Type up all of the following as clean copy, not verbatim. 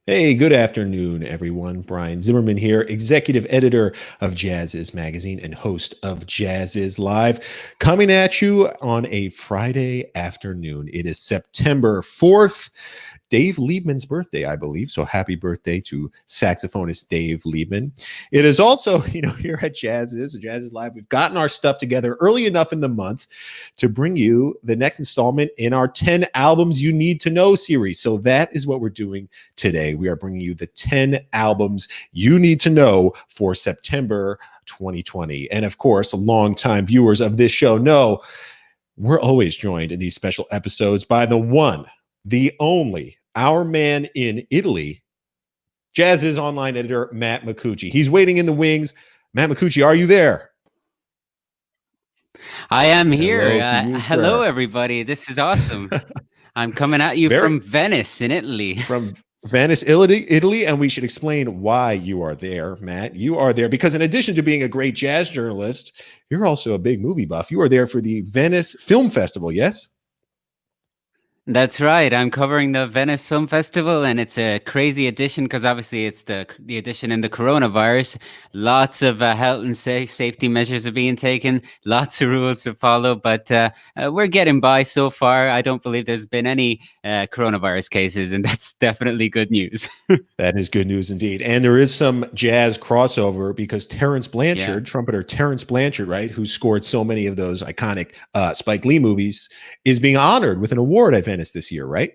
Hey, good afternoon, everyone. Brian Zimmerman here, executive editor of Jazz Is Magazine and host of Jazz Is Live, coming at you on a Friday afternoon. It is September 4th, Dave Liebman's birthday, I believe. So happy birthday to saxophonist Dave Liebman. It is also, here at Jazz Is Live, we've gotten our stuff together early enough in the month to bring you the next installment in our 10 albums you need to know series. So that is what we're doing today. We are bringing you the 10 albums you need to know for September 2020. And of course, longtime viewers of this show know we're always joined in these special episodes by the one, the only, our man in Italy, Jazz's online editor, Matt Micucci. He's waiting in the wings. Matt Micucci, are you there? I am here. Hello, everybody. This is awesome. I'm coming at you from Venice in Italy. From Venice, Italy, and we should explain why you are there, Matt. You are there because in addition to being a great jazz journalist, you're also a big movie buff. You are there for the Venice Film Festival, yes? That's right. I'm covering the Venice Film Festival, and it's a crazy edition because obviously it's the edition in the coronavirus. Lots of health and safety measures are being taken, lots of rules to follow, but we're getting by so far. I don't believe there's been any coronavirus cases, and that's definitely good news. That is good news indeed. And there is some jazz crossover because Terrence Blanchard, trumpeter Terrence Blanchard, right, who scored so many of those iconic Spike Lee movies, is being honored with an award at Venice this year, right?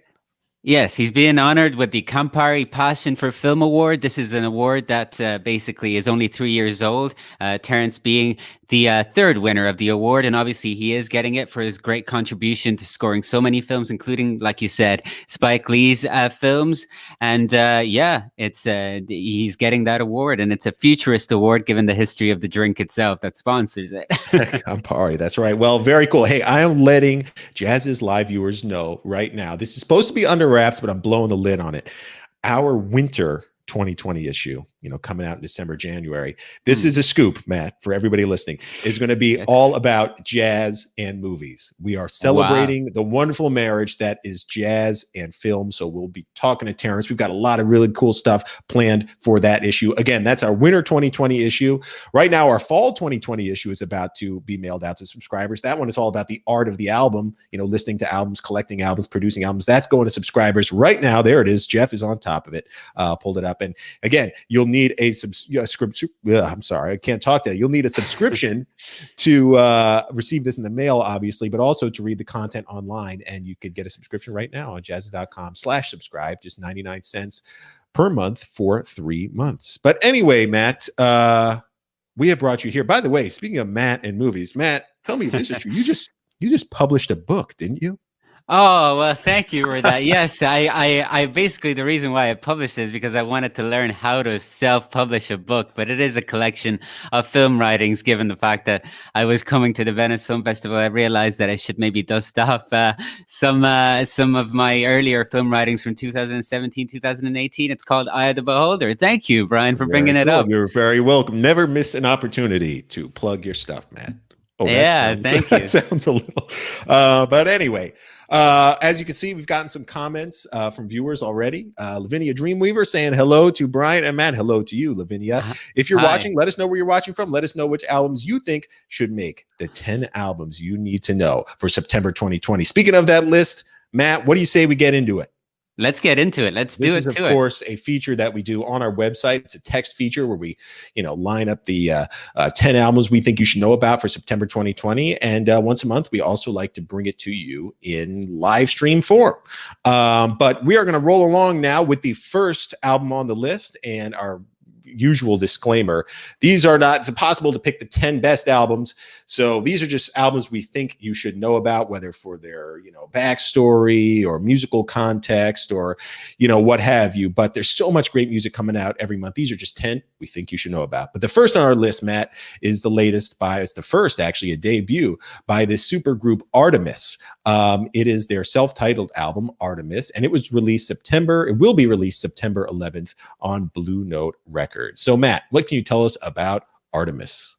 Yes, he's being honored with the Campari Passion for Film Award. This is an award that basically is only 3 years old. Terrence being the third winner of the award, and obviously he is getting it for his great contribution to scoring so many films, including, like you said, Spike Lee's films. And it's he's getting that award, and it's a futurist award given the history of the drink itself that sponsors it. Campari, that's right. Well, very cool. Hey, I am letting Jazz's live viewers know right now. This is supposed to be under wraps, but I'm blowing the lid on it. Our winter 2020 issue, coming out in December, January. This is a scoop, Matt, for everybody listening. Is going to be all about jazz and movies. We are celebrating the wonderful marriage that is jazz and film. So we'll be talking to Terrence. We've got a lot of really cool stuff planned for that issue. Again, that's our winter 2020 issue. Right now, our fall 2020 issue is about to be mailed out to subscribers. That one is all about the art of the album, listening to albums, collecting albums, producing albums. That's going to subscribers right now. There it is. Jeff is on top of it. Pulled it up. And again, you'll need a subscription. I'm sorry, I can't talk to you. You'll need a subscription to receive this in the mail, obviously, but also to read the content online. And you could get a subscription right now on jazz.com/subscribe, just 99 cents per month for 3 months. But anyway, Matt, we have brought you here. By the way, speaking of Matt and movies, Matt, tell me if this is true. You just published a book, didn't you? Oh, well, thank you for that. Yes, I basically, the reason why I published this is because I wanted to learn how to self-publish a book, but it is a collection of film writings. Given the fact that I was coming to the Venice Film Festival, I realized that I should maybe dust off some of my earlier film writings from 2017, 2018. It's called Eye of the Beholder. Thank you, Brian, for bringing it up. You're very welcome. Never miss an opportunity to plug your stuff, Matt. Oh, thank you. That sounds a little, but anyway, as you can see, we've gotten some comments from viewers already. Lavinia Dreamweaver saying hello to Brian and Matt. Hello to you, Lavinia. If you're watching, let us know where you're watching from. Let us know which albums you think should make the 10 albums you need to know for September 2020. Speaking of that list, Matt, what do you say we get into it? Let's get into it. This is, of course, a feature that we do on our website. It's a text feature where we, line up the 10 albums we think you should know about for September 2020. And once a month, we also like to bring it to you in live stream form. But we are going to roll along now with the first album on the list and our usual disclaimer. These are not, it's impossible to pick the 10 best albums. So these are just albums we think you should know about, whether for their, backstory or musical context or, what have you. But there's so much great music coming out every month. These are just 10 we think you should know about. But the first on our list, Matt, is the latest it's the first, actually, a debut by this supergroup Artemis. It is their self-titled album, Artemis, and it will be released September 11th on Blue Note Records. So, Matt, what can you tell us about Artemis?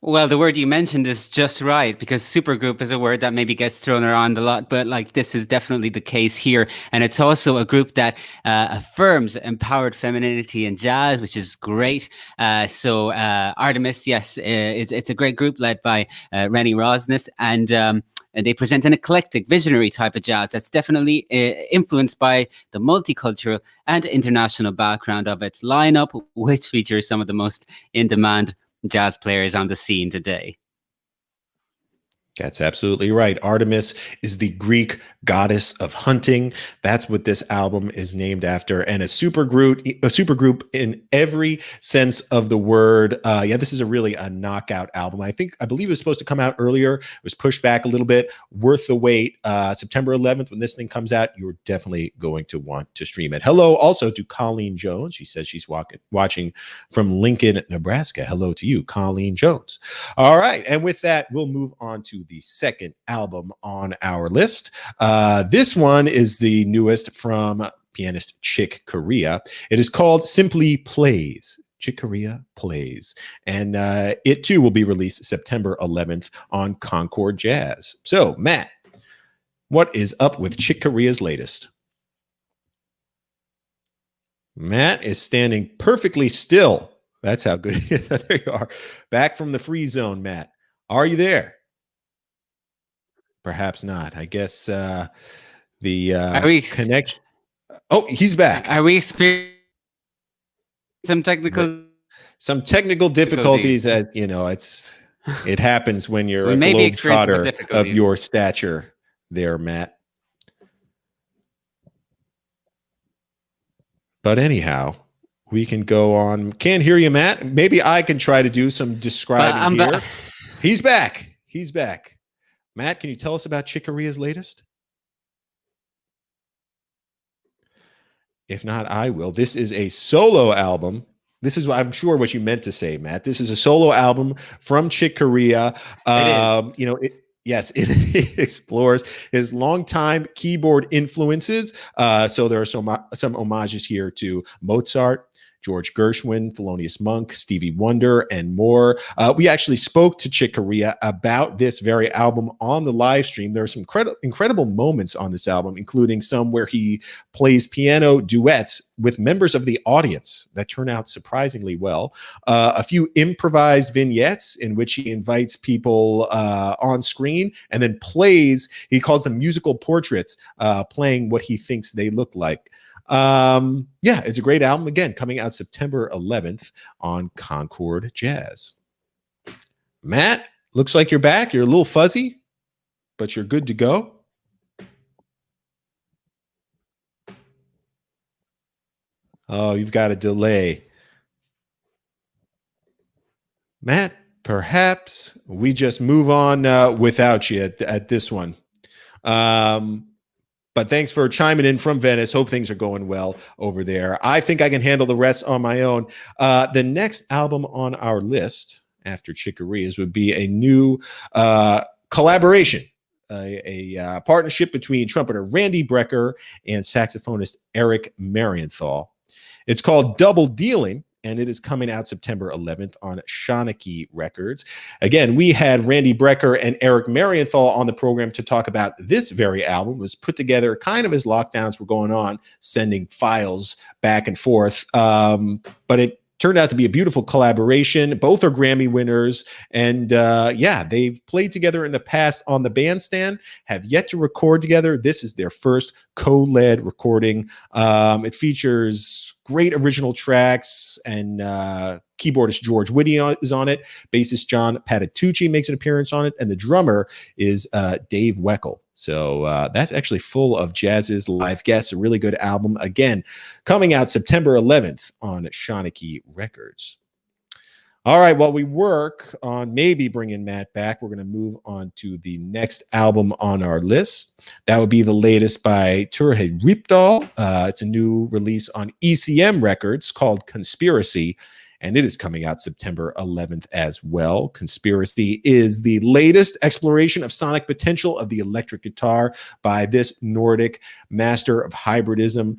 Well, the word you mentioned is just right, because supergroup is a word that maybe gets thrown around a lot, but like this is definitely the case here. And it's also a group that affirms empowered femininity in jazz, which is great. Artemis, yes, it's a great group led by Rennie Rosnes, and they present an eclectic, visionary type of jazz that's definitely influenced by the multicultural and international background of its lineup, which features some of the most in-demand jazz players on the scene today. That's absolutely right. Artemis is the Greek goddess of hunting. That's what this album is named after. And a supergroup in every sense of the word. This is a knockout album. I believe it was supposed to come out earlier. It was pushed back a little bit. Worth the wait. September 11th, when this thing comes out, you're definitely going to want to stream it. Hello also to Colleen Jones. She says she's watching from Lincoln, Nebraska. Hello to you, Colleen Jones. All right. And with that, we'll move on to the second album on our list. This one is the newest from pianist Chick Corea. It is called Simply Plays. Chick Corea Plays. And it too will be released September 11th on Concord Jazz. So, Matt, what is up with Chick Corea's latest? Matt is standing perfectly still. That's how good. There you are. Back from the free zone, Matt. Are you there? Perhaps not. I guess the connection. Oh, he's back. Are we experiencing some technical difficulties? It happens when you're a globetrotter of your stature there, Matt. But anyhow, we can go on. Can't hear you, Matt. Maybe I can try to do some describing here. He's back. He's back. Matt, can you tell us about Chick Corea's latest? If not, I will. This is a solo album. This is, I'm sure, what you meant to say, Matt. This is a solo album from Chick Corea. It explores his longtime keyboard influences. So there are some homages here to Mozart, George Gershwin, Thelonious Monk, Stevie Wonder, and more. We actually spoke to Chick Corea about this very album on the live stream. There are some incredible moments on this album, including some where he plays piano duets with members of the audience that turn out surprisingly well. A few improvised vignettes in which he invites people on screen and then plays, he calls them musical portraits, playing what he thinks they look like. It's a great album. Again, coming out September 11th on Concord Jazz. Matt, looks like you're back. You're a little fuzzy, but you're good to go. Oh, you've got a delay. Matt, perhaps we just move on without you at this one. But thanks for chiming in from Venice. Hope things are going well over there. I think I can handle the rest on my own. The next album on our list after Chick Corea's would be a new collaboration, a partnership between trumpeter Randy Brecker and saxophonist Eric Marienthal. It's called Double Dealing, and it is coming out September 11th on Shawnee Records. Again, we had Randy Brecker and Eric Marienthal on the program to talk about this very album. It was put together kind of as lockdowns were going on, sending files back and forth. But it turned out to be a beautiful collaboration. Both are Grammy winners. And they've played together in the past on the bandstand, have yet to record together. This is their first co-led recording. It features great original tracks, and keyboardist George Whitty is on it. Bassist John Patitucci makes an appearance on it, and the drummer is Dave Weckl. So that's actually full of jazz's live guests. A really good album. Again, coming out September 11th on Shawnee Records. All right, while we work on maybe bringing Matt back, we're going to move on to the next album on our list. That would be the latest by Turhe Ripdahl. It's a new release on ECM Records called Conspiracy, and it is coming out September 11th as well. Conspiracy is the latest exploration of sonic potential of the electric guitar by this Nordic master of hybridism.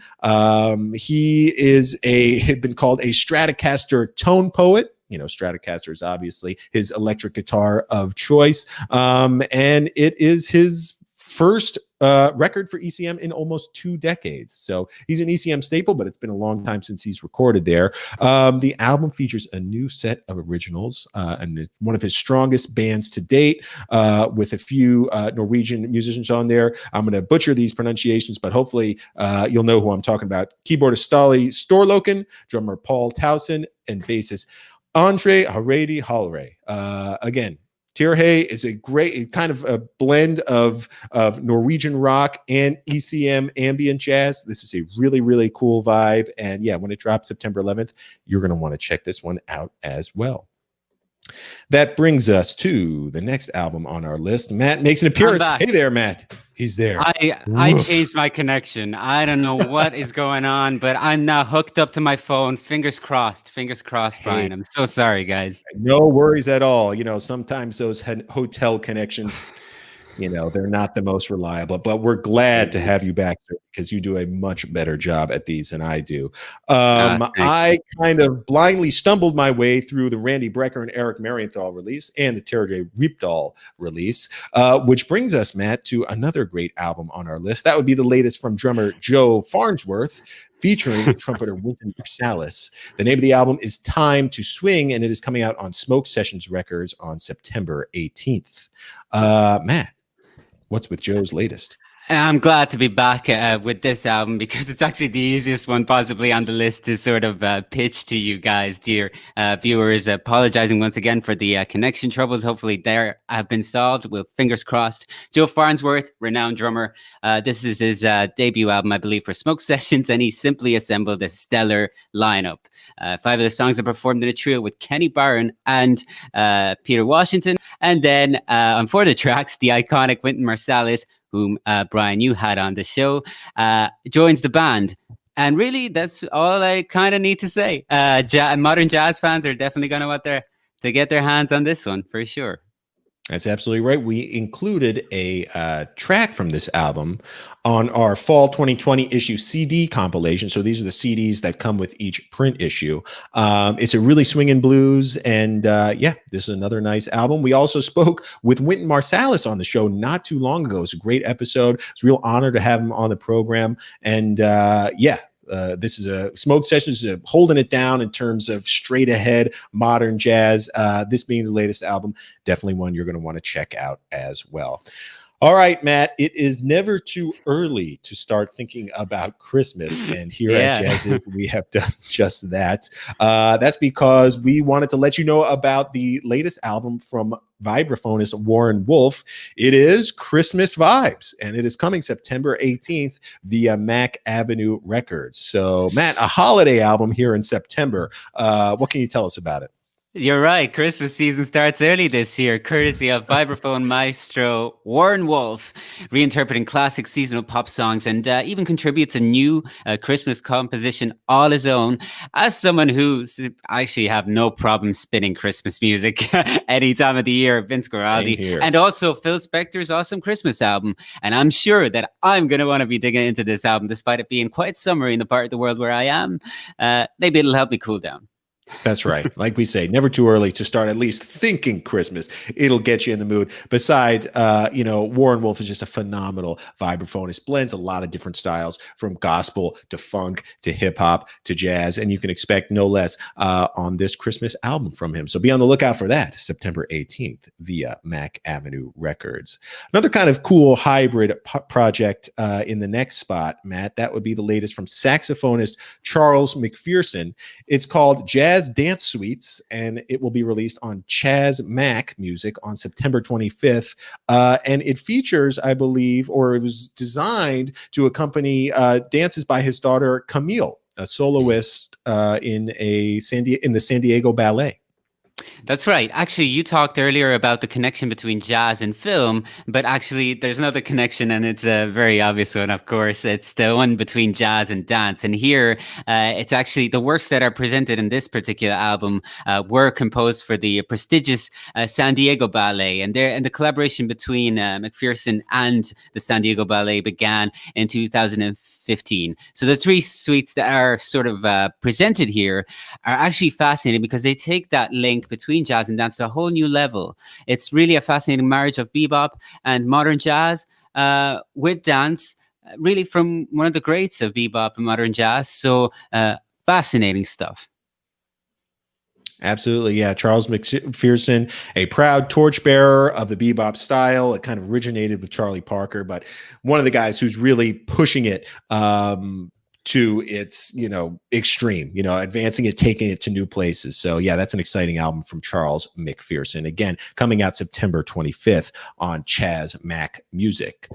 He is had been called a Stratocaster tone poet. Stratocaster is obviously his electric guitar of choice. And it is his first record for ECM in almost 2 decades. So he's an ECM staple, but it's been a long time since he's recorded there. The album features a new set of originals and it's one of his strongest bands to date, with a few Norwegian musicians on there. I'm going to butcher these pronunciations, but hopefully you'll know who I'm talking about. Keyboardist Stali Storloken, drummer Paul Towson, and bassist Andre Haredi Hallre. Again, Tirhe is a great kind of a blend of Norwegian rock and ECM ambient jazz. This is a really, really cool vibe. And yeah, when it drops September 11th, you're going to want to check this one out as well. That brings us to the next album on our list. Matt makes an appearance. Hey there, Matt. He's there. I changed my connection. I don't know what is going on, but I'm now hooked up to my phone. Fingers crossed. Fingers crossed, Brian. I'm so sorry, guys. No worries at all. Sometimes those hotel connections, they're not the most reliable, but we're glad to have you back because you do a much better job at these than I do. I kind of blindly stumbled my way through the Randy Brecker and Eric Marienthal release and the Terje Riepdahl release, which brings us, Matt, to another great album on our list. That would be the latest from drummer Joe Farnsworth, featuring trumpeter Wynton Marsalis. The name of the album is Time to Swing, and it is coming out on Smoke Sessions Records on September 18th. Matt, what's with Joe's latest? I'm glad to be back with this album because it's actually the easiest one possibly on the list to sort of pitch to you guys, dear viewers. Apologizing once again for the connection troubles. Hopefully they have been solved. With fingers crossed. Joe Farnsworth, renowned drummer. This is his debut album, I believe, for Smoke Sessions, and he simply assembled a stellar lineup. 5 of the songs are performed in a trio with Kenny Barron and Peter Washington. And then on 4 of the tracks, the iconic Wynton Marsalis, whom Brian, you had on the show, joins the band. And really, that's all I kind of need to say. Modern jazz fans are definitely going to want to get their hands on this one for sure. That's absolutely right. We included a track from this album on our fall 2020 issue CD compilation. So these are the CDs that come with each print issue. It's a really swinging blues. And this is another nice album. We also spoke with Wynton Marsalis on the show not too long ago. It's a great episode. It's a real honor to have him on the program. And this is a Smoke Sessions is holding it down in terms of straight ahead modern jazz. This being the latest album, definitely one you're going to want to check out as well. All right, Matt, it is never too early to start thinking about Christmas. And here at Jazziz, we have done just that. That's because we wanted to let you know about the latest album from vibraphonist Warren Wolf. It is Christmas Vibes, and it is coming September 18th via Mack Avenue Records. So, Matt, a holiday album here in September. What can you tell us about it? You're right. Christmas season starts early this year, courtesy of vibraphone maestro Warren Wolf, reinterpreting classic seasonal pop songs and even contributes a new Christmas composition all his own. As someone who actually have no problem spinning Christmas music any time of the year, Vince Guaraldi, and also Phil Spector's awesome Christmas album. And I'm sure that I'm going to want to be digging into this album, despite it being quite summery in the part of the world where I am. Maybe it'll help me cool down. That's right. Like we say, never too early to start at least thinking Christmas. It'll get you in the mood. Besides, Warren Wolf is just a phenomenal vibraphonist. Blends a lot of different styles from gospel to funk to hip hop to jazz. And you can expect no less on this Christmas album from him. So be on the lookout for that September 18th via Mack Avenue Records. Another kind of cool hybrid project in the next spot, Matt, that would be the latest from saxophonist Charles McPherson. It's called Jazz Dance Suites, and it will be released on Chaz Mac Music on September 25th. And it features, I believe, or it was designed to accompany dances by his daughter Camille, a soloist in the San Diego Ballet. That's right. Actually, you talked earlier about the connection between jazz and film, but actually there's another connection, and it's a very obvious one, of course. It's the one between jazz and dance. And here, it's actually the works that are presented in this particular album were composed for the prestigious San Diego Ballet. And the collaboration between McPherson and the San Diego Ballet began in 2015. 2015. So the three suites that are sort of presented here are actually fascinating because they take that link between jazz and dance to a whole new level. It's really a fascinating marriage of bebop and modern jazz with dance, really from one of the greats of bebop and modern jazz. So fascinating stuff. Absolutely. Yeah. Charles McPherson, a proud torchbearer of the bebop style. It kind of originated with Charlie Parker, but one of the guys who's really pushing it to its, extreme, advancing it, taking it to new places. So yeah, that's an exciting album from Charles McPherson. Again, coming out September 25th on Chaz Mac Music.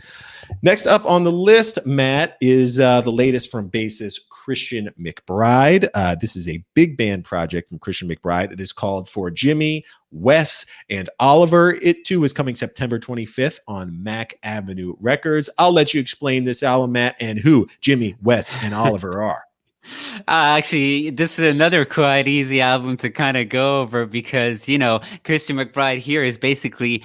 Next up on the list, Matt, is the latest from bassist Christian McBride. This is a big band project from Christian McBride. It is called For Jimmy, Wes, and Oliver. It too is coming September 25th on Mac Avenue Records. I'll let you explain this album, Matt, and who Jimmy, Wes, and Oliver are. Actually, this is another quite easy album to kind of go over because, Christian McBride here is basically,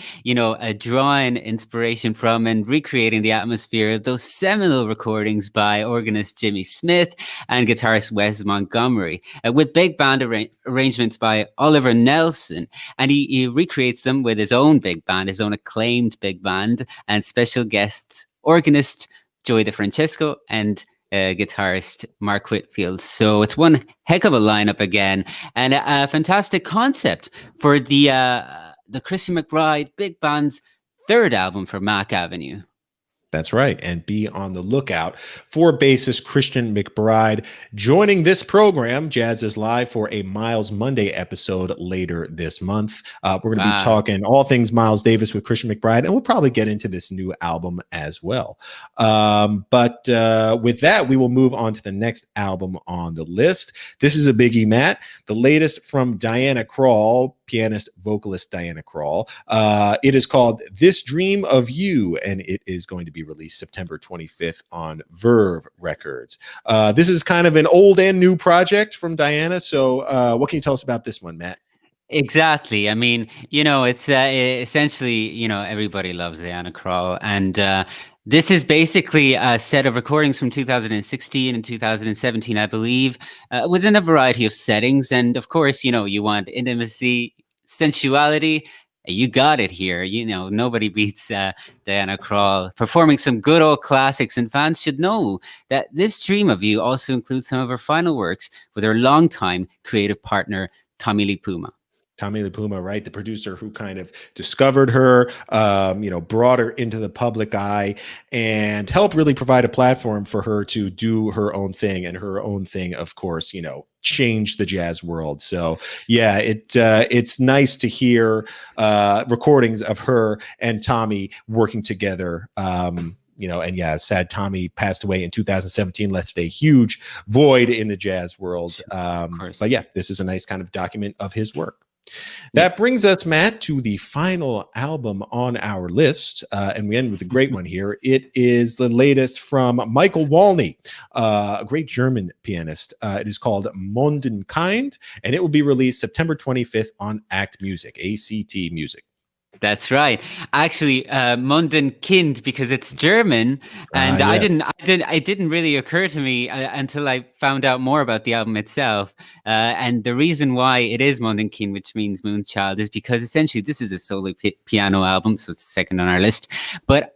drawing inspiration from and recreating the atmosphere of those seminal recordings by organist Jimmy Smith and guitarist Wes Montgomery, with big band arrangements by Oliver Nelson. And he recreates them with his own big band, his own acclaimed big band, and special guests, organist Joey DeFrancesco and guitarist Mark Whitfield. So it's one heck of a lineup again, and a fantastic concept for the Christian McBride Big Band's third album for Mac Avenue. That's right. And be on the lookout for bassist Christian McBride joining this program, Jazz is Live, for a Miles Monday episode later this month. We're going to be talking all things Miles Davis with Christian McBride, and we'll probably get into this new album as well. But with that, we will move on to the next album on the list. This is a biggie, Matt. The latest from Diana Krall, pianist, vocalist Diana Krall. It is called This Dream of You, and it is going to be released September 25th on Verve Records. This is kind of an old and new project from Diana. So what can you tell us about this one, Matt? Exactly. I mean, it's essentially, everybody loves Diana Krall. And this is basically a set of recordings from 2016 and 2017, I believe, within a variety of settings. And of course, you want intimacy, sensuality. You got it here. Nobody beats Diana Krall performing some good old classics, and fans should know that This Dream of You also includes some of her final works with her longtime creative partner, Tommy Lee Puma. Tommy Lee Puma, right? The producer who kind of discovered her, brought her into the public eye and helped really provide a platform for her to do her own thing. And her own thing, of course, changed the jazz world. So yeah, it's nice to hear recordings of her and Tommy working together. And yeah, sad Tommy passed away in 2017, left a huge void in the jazz world. But yeah, this is a nice kind of document of his work. That brings us, Matt, to the final album on our list. And we end with a great one here. It is the latest from Michael Walney, a great German pianist. It is called Mondenkind, and it will be released September 25th on ACT Music, ACT Music. That's right. Actually, Mondenkind, because it's German, and Yes. it didn't really occur to me until I found out more about the album itself. And the reason why it is Mondenkind, which means Moonchild, is because essentially this is a solo piano album, so it's the second on our list. But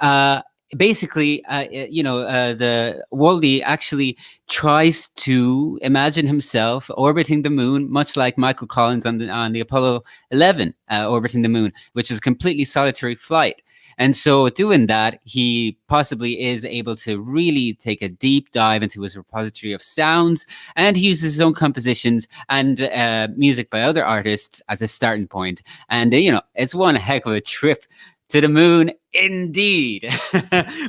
basically, the Waldy actually tries to imagine himself orbiting the moon, much like Michael Collins on the Apollo 11 orbiting the moon, which is a completely solitary flight. And so doing that, he possibly is able to really take a deep dive into his repository of sounds, and he uses his own compositions and music by other artists as a starting point. And, it's one heck of a trip to the moon, indeed.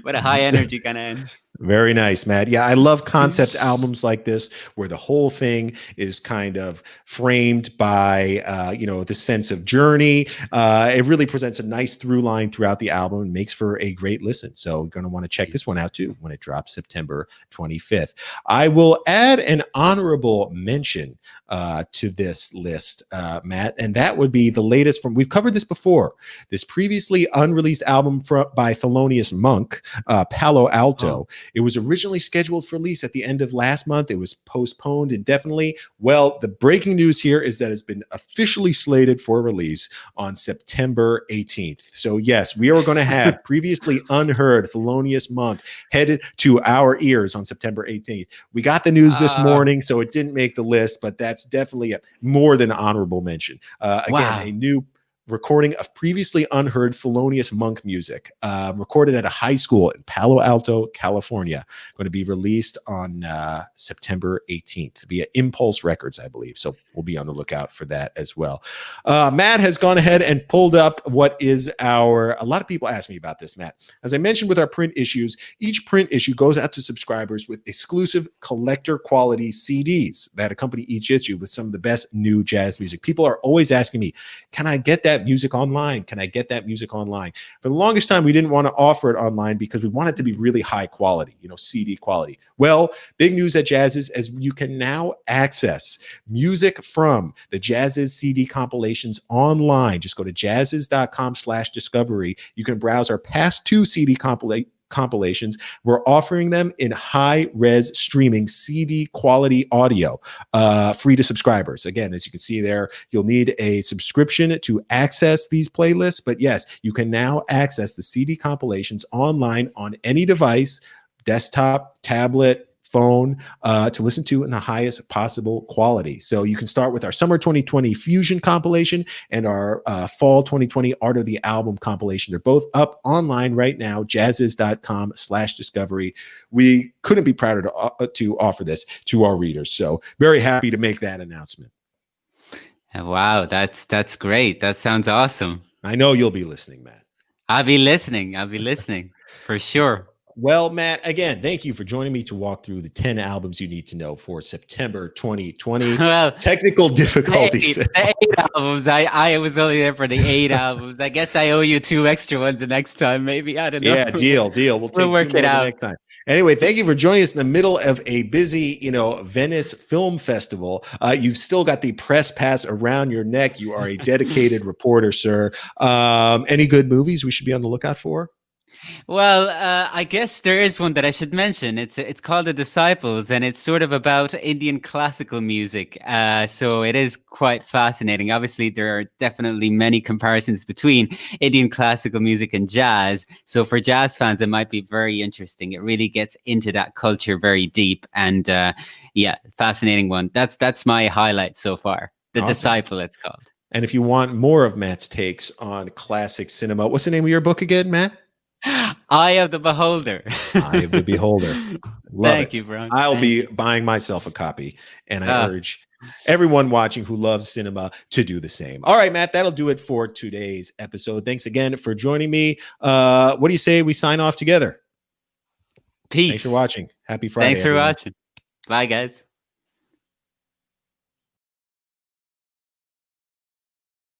What a high energy kind of end. Very nice, Matt. Yeah, I love concept albums like this, where the whole thing is kind of framed by, the sense of journey. It really presents a nice through line throughout the album and makes for a great listen. So you're going to want to check this one out too when it drops September 25th. I will add an honorable mention to this list, Matt, and that would be the latest we've covered this before, this previously unreleased album by Thelonious Monk, Palo Alto. It was originally scheduled for release at the end of last month. It was postponed indefinitely. Well, the breaking news here is that it's been officially slated for release on September 18th. So yes, we are going to have previously unheard Thelonious Monk headed to our ears on September 18th. We got the news this morning, so it didn't make the list, but that's definitely more than honorable mention. Again, a new recording of previously unheard Thelonious Monk music, recorded at a high school in Palo Alto, California, going to be released on September 18th via Impulse Records, I believe. So we'll be on the lookout for that as well. Matt has gone ahead and pulled up what is a lot of people ask me about this, Matt. As I mentioned with our print issues, each print issue goes out to subscribers with exclusive collector quality CDs that accompany each issue with some of the best new jazz music. People are always asking me, can I get that music online? Can I get that music online? For the longest time, we didn't want to offer it online because we want it to be really high quality, CD quality. Well, big news at Jazz's as you can now access music from the Jazz's CD compilations online. Just go to jazzes.com/discovery. You can browse our past 2 CD compilations. We're offering them in high-res streaming CD quality audio, free to subscribers. Again, as you can see there, you'll need a subscription to access these playlists, but yes, you can now access the CD compilations online on any device, desktop, tablet, phone, to listen to in the highest possible quality. So you can start with our summer 2020 Fusion compilation and our fall 2020 Art of the Album compilation. They're both up online right now, jazzes.com/discovery. We couldn't be prouder to offer this to our readers. So very happy to make that announcement. Wow, that's great. That sounds awesome. I know you'll be listening, Matt. I'll be listening for sure. Well, Matt, again, thank you for joining me to walk through the 10 albums you need to know for September 2020. Well, technical difficulties. The eight albums. I was only there for the 8 albums. I guess I owe you 2 extra ones the next time. Maybe, I don't know. Yeah, deal. We'll work it out next time. Anyway, thank you for joining us in the middle of a busy, Venice Film Festival. You've still got the press pass around your neck. You are a dedicated reporter, sir. Any good movies we should be on the lookout for? Well, I guess there is one that I should mention. It's called The Disciples, and it's sort of about Indian classical music. So it is quite fascinating. Obviously, there are definitely many comparisons between Indian classical music and jazz. So for jazz fans, it might be very interesting. It really gets into that culture very deep, and yeah, fascinating one. That's my highlight so far. The Disciple, it's called. And if you want more of Matt's takes on classic cinema, what's the name of your book again, Matt? Eye of the Beholder. Eye of the Beholder. Thank you, bro. I'll be buying myself a copy, and I urge everyone watching who loves cinema to do the same. All right, Matt, that'll do it for today's episode. Thanks again for joining me. What do you say we sign off together? Peace. Thanks for watching. Happy Friday. Thanks for watching. Bye, guys.